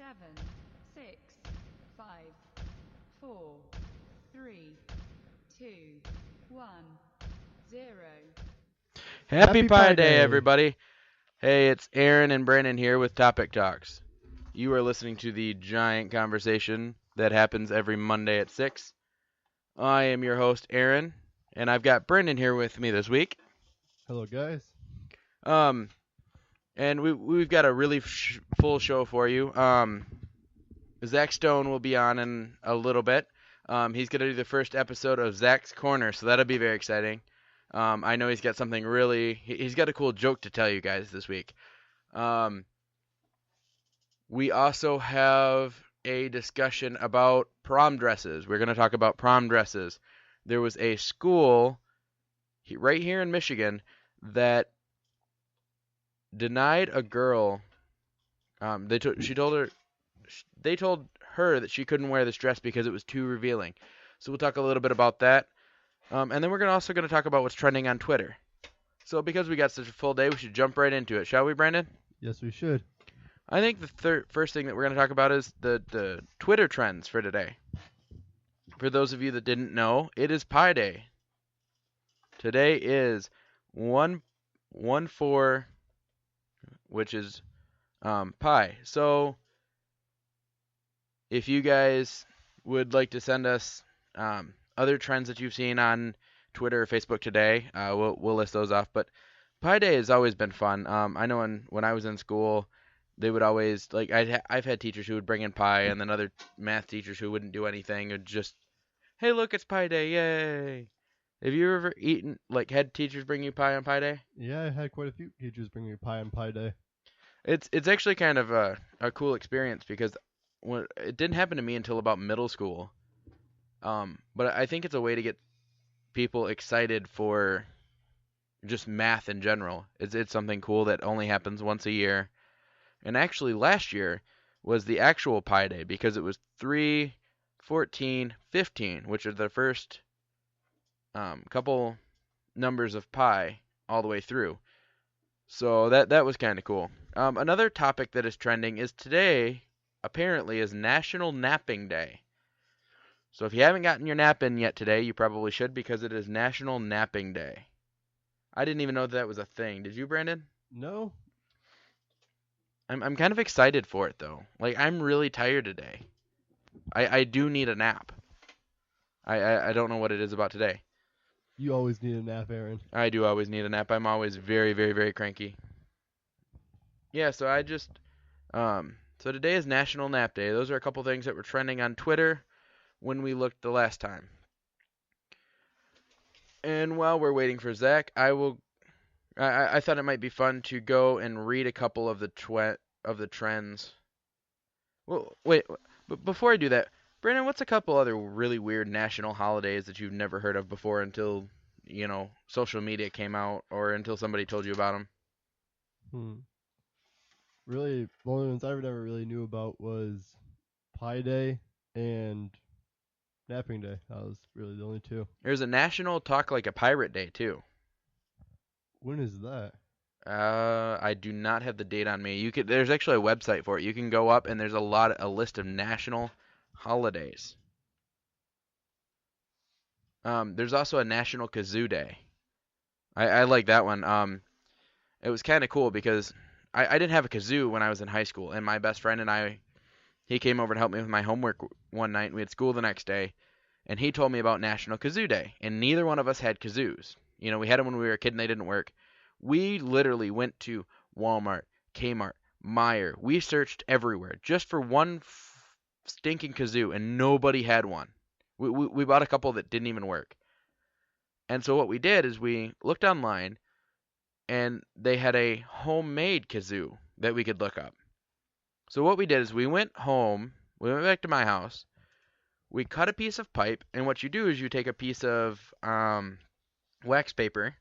7, 6, 5, 4, 3, 2, 1, 0. Happy Pi Day, everybody. Hey, it's Aaron and Brandon here with Topic Talks. You are listening to the giant conversation that happens every Monday at 6. I am your host, Aaron, and I've got Brandon here with me this week. Hello, guys. Um, and we've got a really full show for you. Zach Stone will be on in a little bit. He's going to do the first episode of Zach's Corner, so that'll be very exciting. I know he's got something he's got a cool joke to tell you guys this week. We also have a discussion about prom dresses. We're going to talk about prom dresses. There was a school right here in Michigan that denied a girl. They told her that she couldn't wear this dress because it was too revealing. So we'll talk a little bit about that. And then we're also going to talk about what's trending on Twitter. So because we got such a full day, we should jump right into it, shall we, Brandon? Yes, we should. I think the first thing that we're going to talk about is the Twitter trends for today. For those of you that didn't know, it is Pi Day. Today is 1/4, which is pi. So if you guys would like to send us other trends that you've seen on Twitter or Facebook today, we'll list those off. But Pi Day has always been fun. I know when I was in school, they would always I've had teachers who would bring in pie, and then other math teachers who wouldn't do anything and just, hey, look, it's Pi Day, yay! Have you ever had teachers bring you pie on Pi Day? Yeah, I had quite a few teachers bring me pie on Pi Day. It's actually kind of a cool experience because it didn't happen to me until about middle school. But I think it's a way to get people excited for just math in general. It's something cool that only happens once a year. And actually last year was the actual Pi Day because it was 3, 14, 15, which are the first couple numbers of pi all the way through. So that was kind of cool. Another topic that is trending is today apparently is National Napping Day. So if you haven't gotten your nap in yet today, you probably should because it is National Napping Day. I didn't even know that was a thing. Did you, Brandon? No. I'm kind of excited for it though. Like, I'm really tired today. I do need a nap. I don't know what it is about today. You always need a nap, Aaron. I do always need a nap. I'm always very, very, very cranky. Yeah, so so today is National Nap Day. Those are a couple things that were trending on Twitter when we looked the last time. And while we're waiting for Zach, I thought it might be fun to go and read a couple of the trends. Well, wait, but before I do that, Brandon, what's a couple other really weird national holidays that you've never heard of before until, social media came out or until somebody told you about them? Really, the only ones I never really knew about was Pi Day and Napping Day. That was really the only two. There's a National Talk Like a Pirate Day, too. When is that? I do not have the date on me. There's actually a website for it. You can go up and there's a list of national holidays. There's also a National Kazoo Day. I like that one. It was kind of cool because I didn't have a kazoo when I was in high school, and my best friend and he came over to help me with my homework one night, and we had school the next day, and he told me about National Kazoo Day, and neither one of us had kazoos. We had them when we were a kid, and they didn't work. We literally went to Walmart, Kmart, Meijer. We searched everywhere just for one stinking kazoo, and nobody had one. We bought a couple that didn't even work. And so what we did is we looked online, and they had a homemade kazoo that we could look up. So what we did is we went back to my house, we cut a piece of pipe, and what you do is you take a piece of wax paper,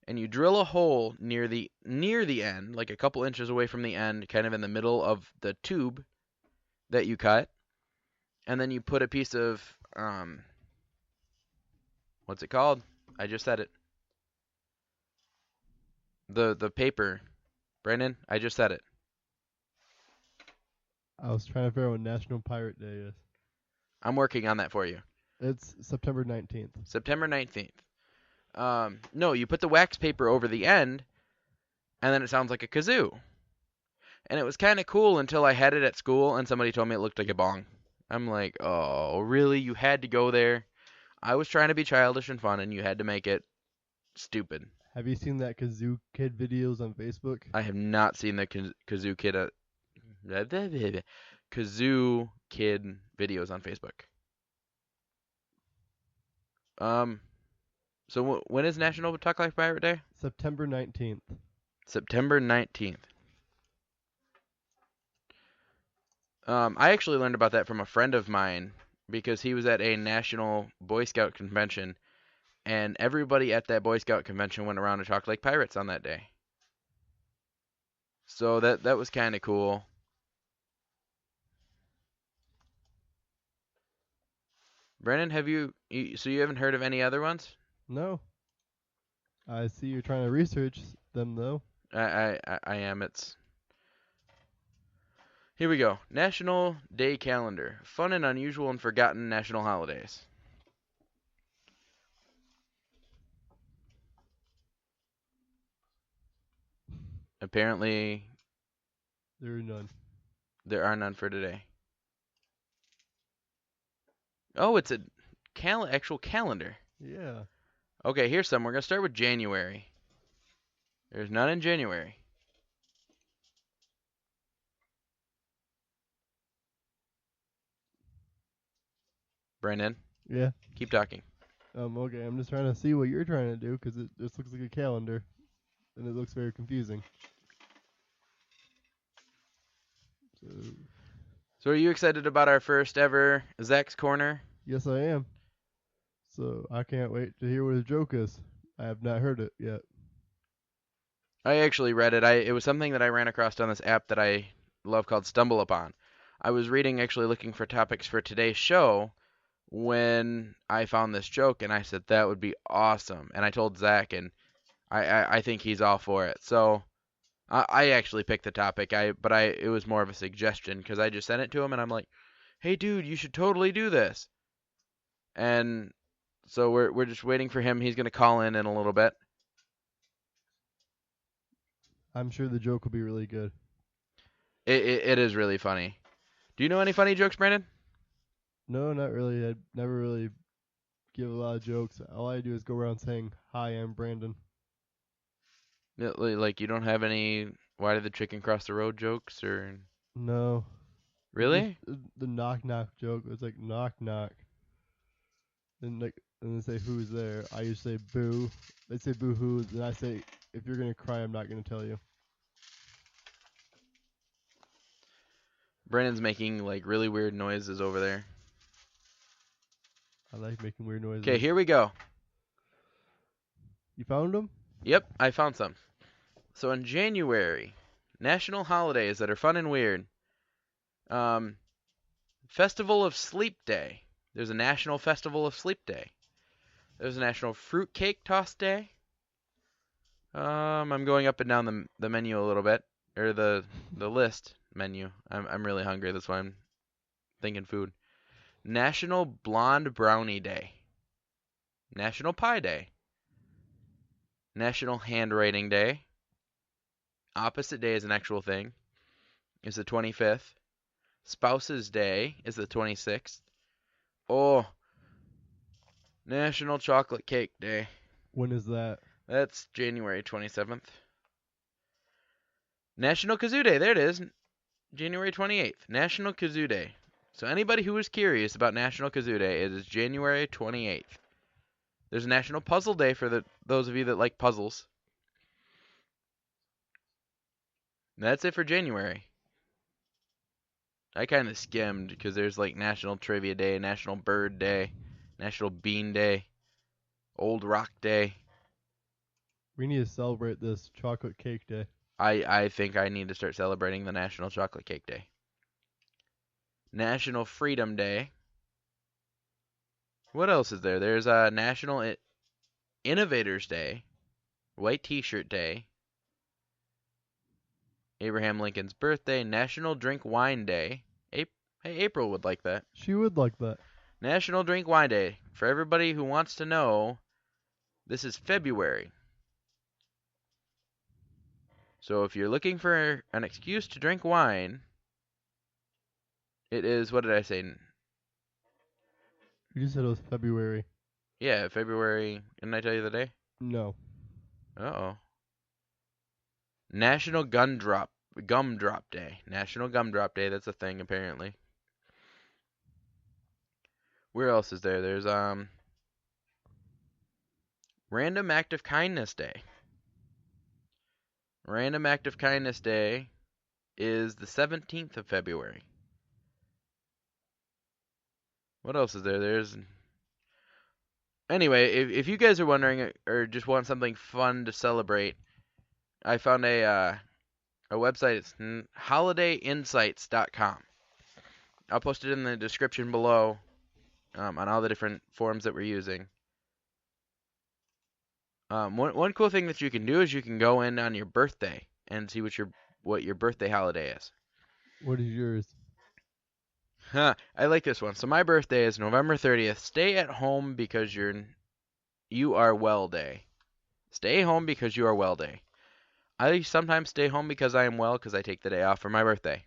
and you drill a hole near the end, like a couple inches away from the end, kind of in the middle of the tube that you cut, and then you put a piece of, what's it called? I just said it. The paper. Brandon, I just said it. I was trying to figure out what National Pirate Day is. I'm working on that for you. It's September 19th. September 19th. No, you put the wax paper over the end, and then it sounds like a kazoo. And it was kind of cool until I had it at school, and somebody told me it looked like a bong. I'm like, oh, really? You had to go there? I was trying to be childish and fun, and you had to make it stupid. Have you seen that Kazoo Kid videos on Facebook? I have not seen the Kazoo Kid Kazoo Kid videos on Facebook. So when is National Talk Like Pirate Day? September 19th. September 19th. I actually learned about that from a friend of mine because he was at a national Boy Scout convention, and everybody at that Boy Scout convention went around to talk like pirates on that day. So that was kind of cool. Brennan, so you haven't heard of any other ones? No. I see you're trying to research them though. I am. Here we go. National Day Calendar. Fun and unusual and forgotten national holidays. Apparently, There are none. there are none for today. Oh, it's a actual calendar. Yeah. Okay, here's some. We're going to start with January. There's none in January. Brendan, Yeah. keep talking. Okay, I'm just trying to see what you're trying to do because it just looks like a calendar, and it looks very confusing. So are you excited about our first ever Zach's Corner? Yes, I am. So I can't wait to hear what his joke is. I have not heard it yet. I actually read it. It was something that I ran across on this app that I love called Stumble Upon. I was reading, actually looking for topics for today's show when I found this joke, and I said that would be awesome. And I told Zach, and I think he's all for it. So I actually picked the topic. It was more of a suggestion because I just sent it to him, and I'm like, hey, dude, you should totally do this. And so we're just waiting for him. He's gonna call in a little bit. I'm sure the joke will be really good. It is really funny. Do you know any funny jokes, Brandon? No, not really. I never really give a lot of jokes. All I do is go around saying, "Hi, I'm Brandon." Like you don't have any "Why did the chicken cross the road" jokes, or No. really? Just the knock knock joke was like knock knock. And they say who's there. I usually say boo. They say boo hoo. Then I say if you're gonna cry, I'm not gonna tell you. Brandon's making like really weird noises over there. I like making weird noises. Okay, here we go. You found them? Yep, I found some. So in January, national holidays that are fun and weird. Festival of Sleep Day. There's a National Festival of Sleep Day. There's a National Fruitcake Toss Day. I'm going up and down the menu a little bit, or the list menu. I'm really hungry. That's why I'm thinking food. National Blonde Brownie Day. National Pie Day. National Handwriting Day. Opposite Day is an actual thing. It's the 25th. Spouses Day is the 26th. Oh, National Chocolate Cake Day. When is that? That's January 27th. National Kazoo Day. There it is. January 28th. National Kazoo Day. So anybody who is curious about National Kazoo Day, it is January 28th. There's a National Puzzle Day for those of you that like puzzles. And that's it for January. I kind of skimmed because there's like National Trivia Day, National Bird Day, National Bean Day, Old Rock Day. We need to celebrate this chocolate cake day. I think I need to start celebrating the National Chocolate Cake Day. National Freedom Day. What else is there? There's a National Innovators Day, White T-Shirt Day, Abraham Lincoln's birthday, National Drink Wine Day, Hey, April would like that. She would like that. National Drink Wine Day. For everybody who wants to know, this is February. So if you're looking for an excuse to drink wine, it is, what did I say? You just said it was February. Yeah, February. Didn't I tell you the day? No. Uh-oh. National Gumdrop Day. National Gumdrop Day. That's a thing, apparently. Where else is there? There's Random Act of Kindness Day. Random Act of Kindness Day is the 17th of February. What else is there? Anyway, if you guys are wondering or just want something fun to celebrate, I found a website. It's holidayinsights.com. I'll post it in the description below on all the different forms that we're using. One cool thing that you can do is you can go in on your birthday and see what your birthday holiday is. What is yours? Huh, I like this one. So my birthday is November 30th. Stay at home because you are well day. Stay home because you are well day. I sometimes stay home because I am well because I take the day off for my birthday.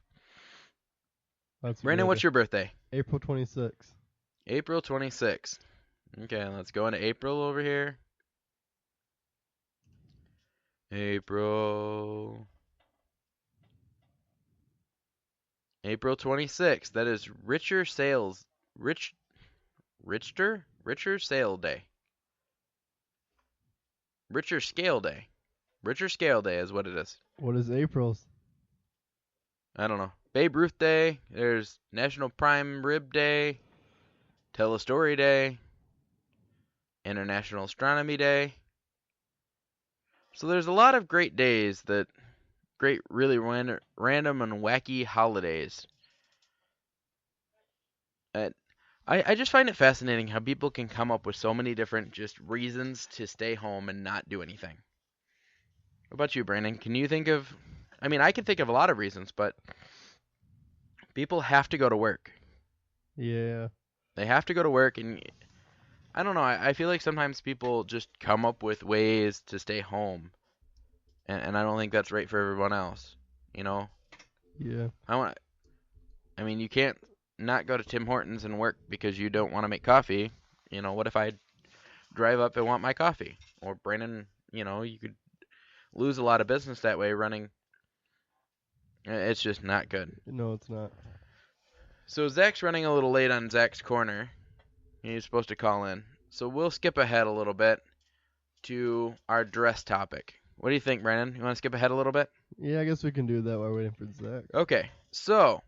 That's Brandon, what's your birthday? April 26th. April 26th. Okay, let's go into April over here. April 26th. That is Richer Sale Day. Richer Scale Day. Richer Scale Day is what it is. What is April's? I don't know. Babe Ruth Day. There's National Prime Rib Day. Tell a Story Day. International Astronomy Day. So there's a lot of great days really random and wacky holidays. I just find it fascinating how people can come up with so many different just reasons to stay home and not do anything. What about you, Brandon? Can you think of... I mean, I can think of a lot of reasons, but people have to go to work. Yeah. They have to go to work, and I don't know. I feel like sometimes people just come up with ways to stay home, and I don't think that's right for everyone else. You know? Yeah. I mean, you can't not go to Tim Hortons and work because you don't want to make coffee. You know, what if I drive up and want my coffee? Or Brandon, you could lose a lot of business that way running. It's just not good. No, it's not. So Zach's running a little late on Zach's corner. He's supposed to call in. So we'll skip ahead a little bit to our dress topic. What do you think, Brandon? You want to skip ahead a little bit? Yeah, I guess we can do that while waiting for Zach. Okay, so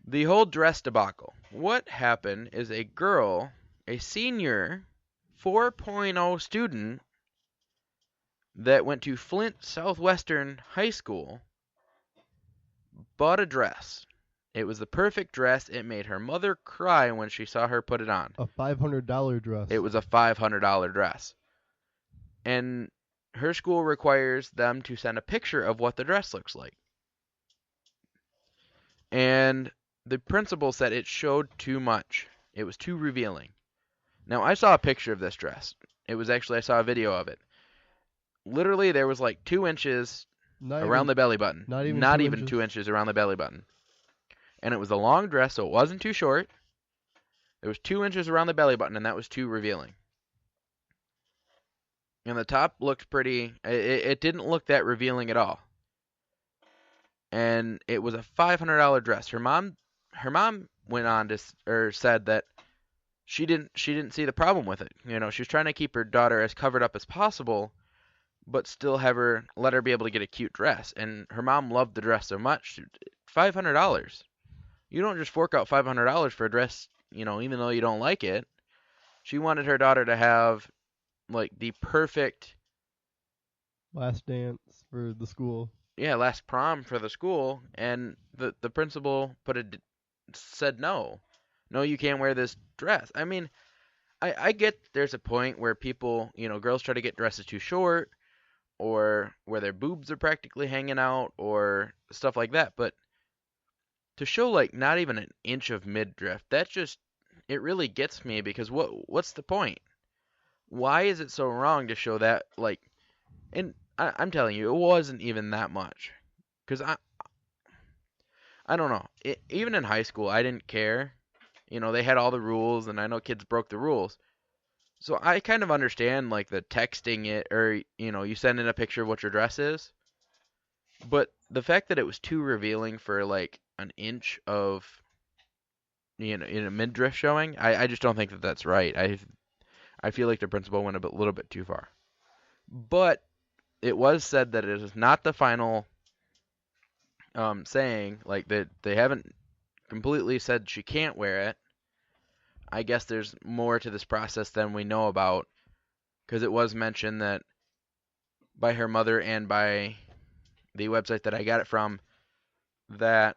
the whole dress debacle. What happened is a girl, a senior 4.0 student that went to Flint Southwestern High School, bought a dress. It was the perfect dress. It made her mother cry when she saw her put it on. A $500 dress. It was a $500 dress. And her school requires them to send a picture of what the dress looks like. And the principal said it showed too much. It was too revealing. Now, I saw a picture of this dress. I saw a video of it. Literally, there was like 2 inches around the belly button. Not even 2 inches around the belly button. And it was a long dress, so it wasn't too short. There was 2 inches around the belly button, and that was too revealing. And the top looked pretty. It didn't look that revealing at all. And it was a $500 dress. Her mom went on to said that she didn't see the problem with it. She was trying to keep her daughter as covered up as possible, but still let her be able to get a cute dress. And her mom loved the dress so much. $500. You don't just fork out $500 for a dress, even though you don't like it. She wanted her daughter to have like the perfect last dance for the school. Yeah, last prom for the school, and the principal said no. No, you can't wear this dress. I mean, I get there's a point where people, girls try to get dresses too short, or where their boobs are practically hanging out, or stuff like that, but to show like not even an inch of midriff, that's just it really gets me because what's the point? Why is it so wrong to show that like and I'm telling you, it wasn't even that much. Cause I don't know. Even in high school, I didn't care. You know, they had all the rules, and I know kids broke the rules. So I kind of understand like the texting it, or you know, you send in a picture of what your dress is. But the fact that it was too revealing for like an inch of you know in a midriff showing, I just don't think that that's right. I feel like the principal went little bit too far. But it was said that it is not the final saying, like that they haven't completely said she can't wear it. I guess there's more to this process than we know about, because it was mentioned that by her mother and by the website that I got it from, that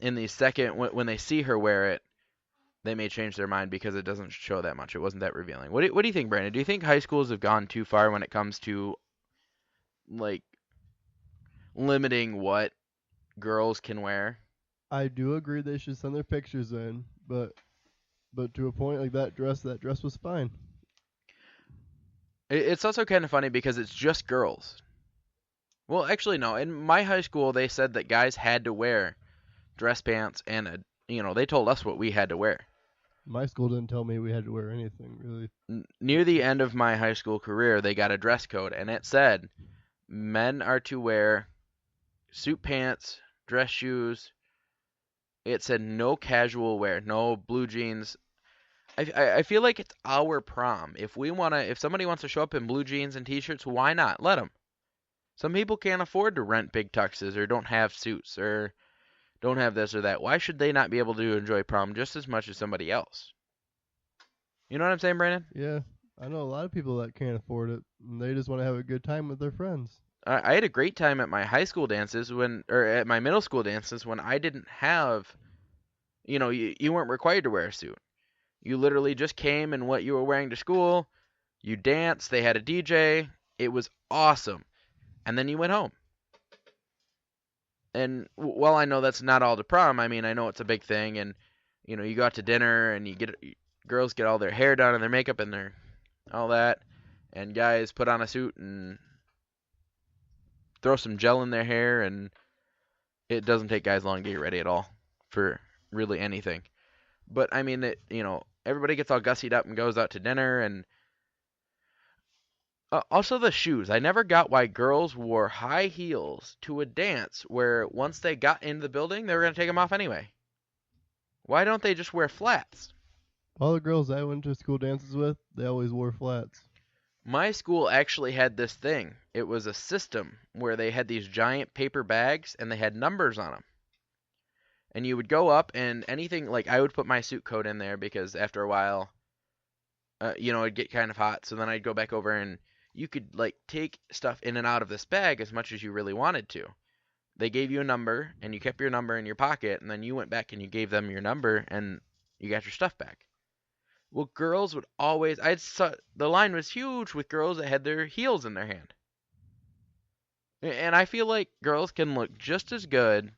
in the second when they see her wear it, they may change their mind because it doesn't show that much. It wasn't that revealing. What do you think, Brandon? Do you think high schools have gone too far when it comes to like limiting what girls can wear? I do agree they should send their pictures in, but to a point, like that dress was fine. It's also kind of funny because it's just girls. Well, actually, no. In my high school, they said that guys had to wear dress pants and they told us what we had to wear. My school didn't tell me we had to wear anything, really. Near the end of my high school career, they got a dress code, and it said men are to wear suit pants, dress shoes. It said no casual wear, no blue jeans. I feel like it's our prom. If somebody wants to show up in blue jeans and t-shirts, why not? Let them. Some people can't afford to rent big tuxes or don't have suits or don't have this or that. Why should they not be able to enjoy prom just as much as somebody else? You know what I'm saying, Brandon? Yeah, I know a lot of people that can't afford it, and they just want to have a good time with their friends. I had a great time at my high school dances or at my middle school dances when I didn't have, you weren't required to wear a suit. You literally just came in what you were wearing to school. You danced. They had a DJ. It was awesome. And then you went home. And while I know that's not all to prom, I mean, I know it's a big thing. And, you go out to dinner and girls get all their hair done and their makeup and all that. And guys put on a suit and throw some gel in their hair. And it doesn't take guys long to get ready at all for really anything. But, I mean, everybody gets all gussied up and goes out to dinner. And also the shoes. I never got why girls wore high heels to a dance where once they got into the building, they were going to take them off anyway. Why don't they just wear flats? All the girls I went to school dances with, they always wore flats. My school actually had this thing. It was a system where they had these giant paper bags and they had numbers on them. And you would go up and anything, like I would put my suit coat in there because after a while, it'd get kind of hot. So then I'd go back over and you could like take stuff in and out of this bag as much as you really wanted to. They gave you a number and you kept your number in your pocket and then you went back and you gave them your number and you got your stuff back. Well, girls would always, the line was huge with girls that had their heels in their hand. And I feel like girls can look just as good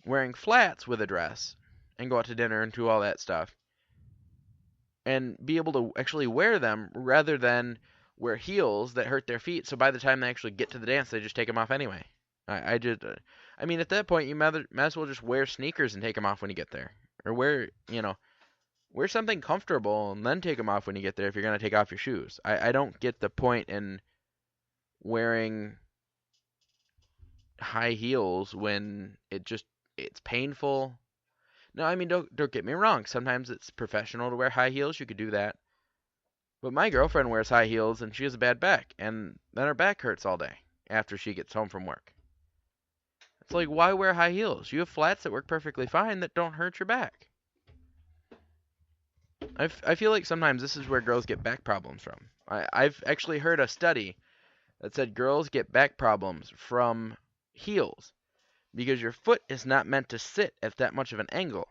wearing flats with a dress and go out to dinner and do all that stuff and be able to actually wear them rather than wear heels that hurt their feet. So by the time they actually get to the dance, they just take them off anyway. I mean, at that point, you might as well just wear sneakers and take them off when you get there, or wear something comfortable and then take them off when you get there if you're gonna take off your shoes. I don't get the point in wearing high heels when it's painful. No, I mean don't get me wrong. Sometimes it's professional to wear high heels. You could do that. But my girlfriend wears high heels and she has a bad back, and then her back hurts all day after she gets home from work. It's like, why wear high heels? You have flats that work perfectly fine that don't hurt your back. I feel like sometimes this is where girls get back problems from. I've actually heard a study that said girls get back problems from heels because your foot is not meant to sit at that much of an angle.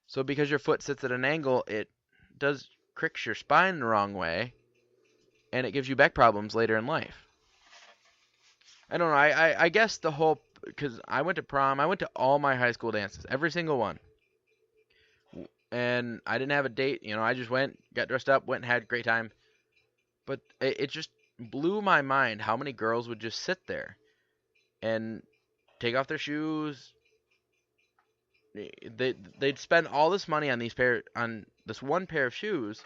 So because your foot sits at an angle, it cricks your spine the wrong way, and it gives you back problems later in life. I don't know. I guess the whole because I went to prom. I went to all my high school dances, every single one. And I didn't have a date. I just went, got dressed up, went and had a great time. But it just blew my mind how many girls would just sit there and take off their shoes. They'd spend all this money on this one pair of shoes,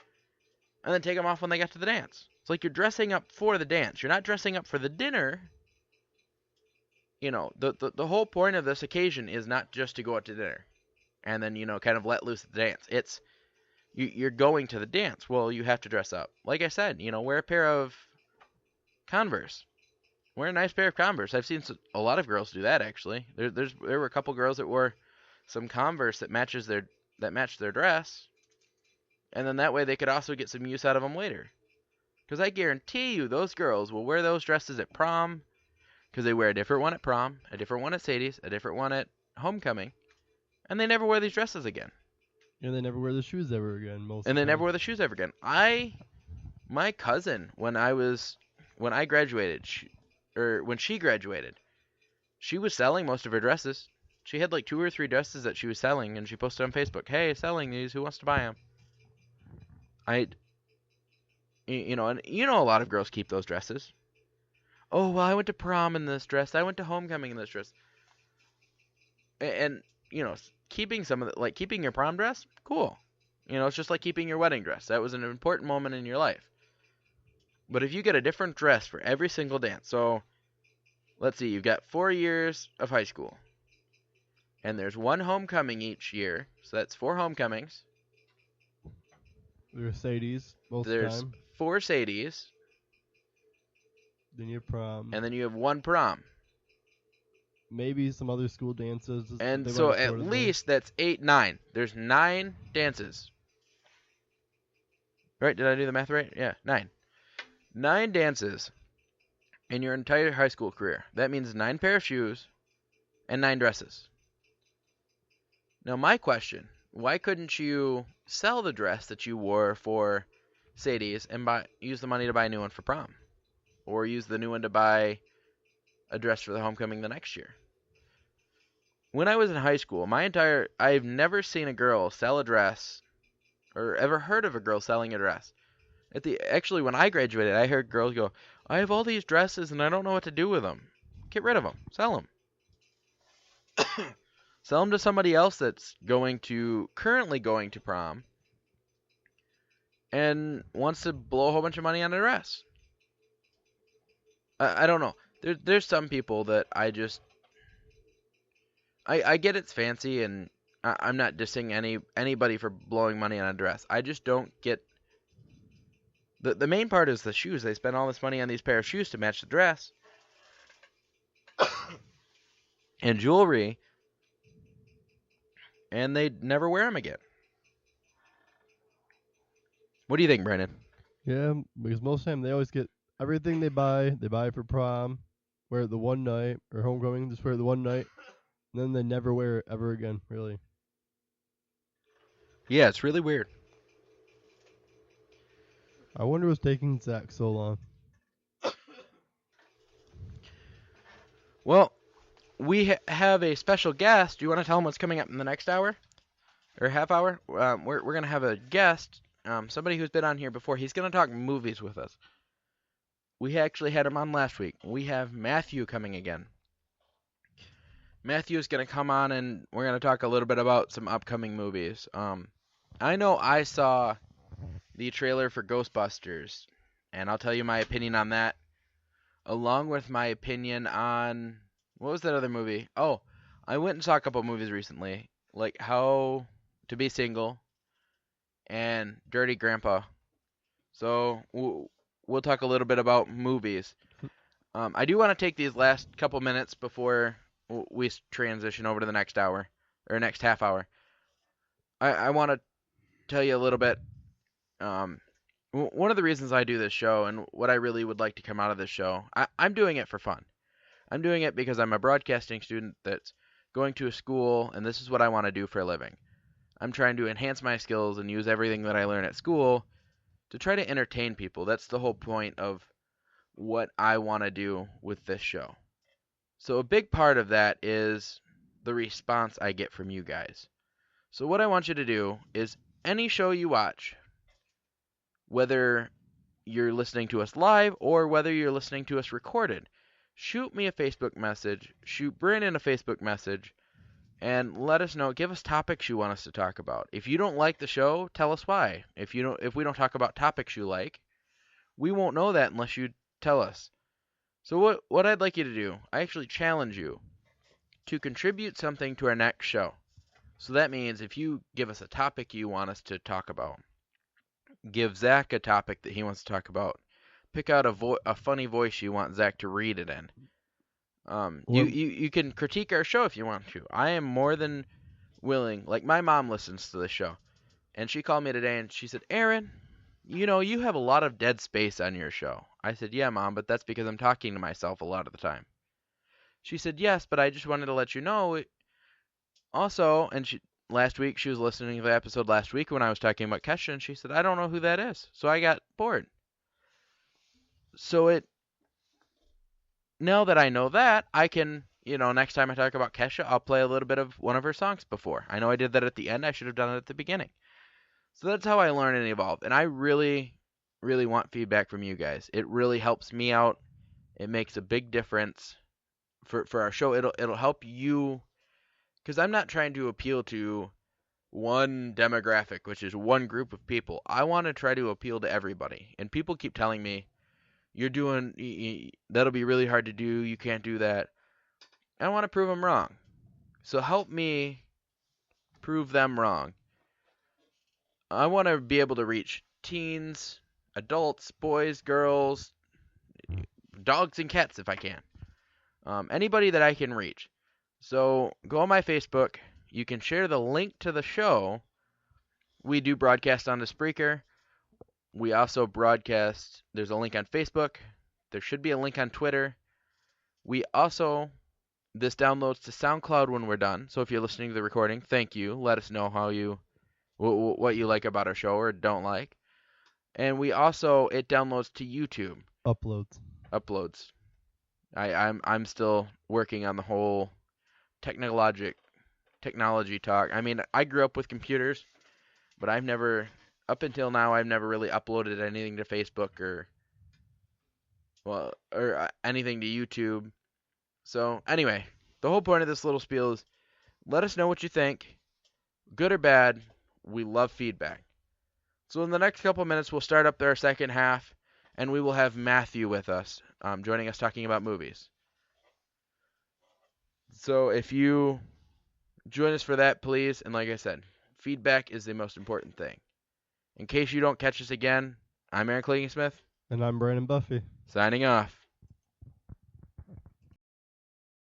and then take them off when they got to the dance. It's like you're dressing up for the dance. You're not dressing up for the dinner. The whole point of this occasion is not just to go out to dinner and then, kind of let loose at the dance. It's you're going to the dance. Well, you have to dress up. Like I said, wear a pair of Converse. Wear a nice pair of Converse. I've seen a lot of girls do that, actually. There were a couple girls that wore some Converse that matched their dress, and then that way they could also get some use out of them later. Because I guarantee you those girls will wear those dresses at prom, because they wear a different one at prom, a different one at Sadie's, a different one at homecoming, and they never wear these dresses again. And they never wear the shoes ever again. And they never wear the shoes ever again. My cousin, when I graduated, when she graduated, she was selling most of her dresses. She had like 2 or 3 dresses that she was selling, and she posted on Facebook, "Hey, selling these. Who wants to buy them?" And a lot of girls keep those dresses. Oh, well, I went to prom in this dress. I went to homecoming in this dress. And keeping keeping your prom dress, cool. It's just like keeping your wedding dress. That was an important moment in your life. But if you get a different dress for every single dance, so let's see, you've got 4 years of high school, and there's one homecoming each year, so that's 4 homecomings. There's Sadie's most of the There's time. 4 Sadies. Then you have prom. And then you have 1 prom. Maybe some other school dances. And so at least that's 8, 9. There's 9 dances. Right? Did I do the math right? Yeah, 9. 9 dances in your entire high school career. That means 9 pair of shoes and 9 dresses. Now my question, why couldn't you sell the dress that you wore for Sadie's and use the money to buy a new one for prom? Or use the new one to buy a dress for the homecoming the next year? When I was in high school, I've never seen a girl sell a dress or ever heard of a girl selling a dress. Actually, when I graduated, I heard girls go, "I have all these dresses and I don't know what to do with them." Get rid of them. Sell them. Sell them to somebody else that's currently going to prom and wants to blow a whole bunch of money on a dress. I don't know. There's some people that I get it's fancy, and I'm not dissing anybody for blowing money on a dress. I just don't get the main part is the shoes. They spend all this money on these pair of shoes to match the dress and jewelry, and they never wear them again. What do you think, Brandon? Yeah, because most of the time they always get everything they buy for prom, wear it the one night, or homecoming, just wear it the one night, and then they never wear it ever again, really. Yeah, it's really weird. I wonder what's taking Zach so long. Well, we have a special guest. Do you want to tell him what's coming up in the next hour? Or half hour? We're going to have a guest, somebody who's been on here before. He's going to talk movies with us. We actually had him on last week. We have Matthew coming again. Matthew is going to come on, and we're going to talk a little bit about some upcoming movies. I know I saw the trailer for Ghostbusters, and I'll tell you my opinion on that, along with my opinion on, what was that other movie? Oh, I went and saw a couple movies recently, like How to Be Single and Dirty Grandpa. So we'll talk a little bit about movies. I do want to take these last couple minutes before we transition over to the next hour, or next half hour. I want to tell you a little bit. One of the reasons I do this show and what I really would like to come out of this show, I'm doing it for fun. I'm doing it because I'm a broadcasting student that's going to a school, and this is what I want to do for a living. I'm trying to enhance my skills and use everything that I learn at school to try to entertain people. That's the whole point of what I want to do with this show. So a big part of that is the response I get from you guys. So what I want you to do is any show you watch, whether you're listening to us live or whether you're listening to us recorded, shoot me a Facebook message, shoot Brandon a Facebook message, and let us know. Give us topics you want us to talk about. If you don't like the show, tell us why. If we don't talk about topics you like, we won't know that unless you tell us. So what I'd like you to do, I actually challenge you to contribute something to our next show. So that means if you give us a topic you want us to talk about, give Zach a topic that he wants to talk about, pick out a funny voice you want Zach to read it in. You can critique our show if you want to. I am more than willing. Like, my mom listens to this show, and she called me today and she said, Aaron, you have a lot of dead space on your show. I said, yeah, Mom, but that's because I'm talking to myself a lot of the time. She said, yes, but I just wanted to let you know. Also, and last week she was listening to the episode last week when I was talking about Kesha, and she said, I don't know who that is. So I got bored. So now that I know that, I can, next time I talk about Kesha, I'll play a little bit of one of her songs before. I know I did that at the end. I should have done it at the beginning. So that's how I learn and evolve. And I really, really want feedback from you guys. It really helps me out. It makes a big difference for our show. It'll help you, because I'm not trying to appeal to one demographic, which is one group of people. I want to try to appeal to everybody. And people keep telling me, that'll be really hard to do. You can't do that. I want to prove them wrong. So help me prove them wrong. I want to be able to reach teens, adults, boys, girls, dogs and cats if I can. Anybody that I can reach. So go on my Facebook. You can share the link to the show. We do broadcast on the Spreaker. We also broadcast. There's a link on Facebook. There should be a link on Twitter. This downloads to SoundCloud when we're done. So if you're listening to the recording, thank you. Let us know what you like about our show or don't like. And it downloads to YouTube. Uploads. I'm still working on the whole technology talk. I mean, I grew up with computers, but up until now, I've never really uploaded anything to Facebook or anything to YouTube. So anyway, the whole point of this little spiel is let us know what you think, good or bad. We love feedback. So in the next couple minutes, we'll start up our second half, and we will have Matthew with us, joining us talking about movies. So if you join us for that, please. And like I said, feedback is the most important thing. In case you don't catch us again, I'm Aaron Clayton Smith. And I'm Brandon Buffy. Signing off.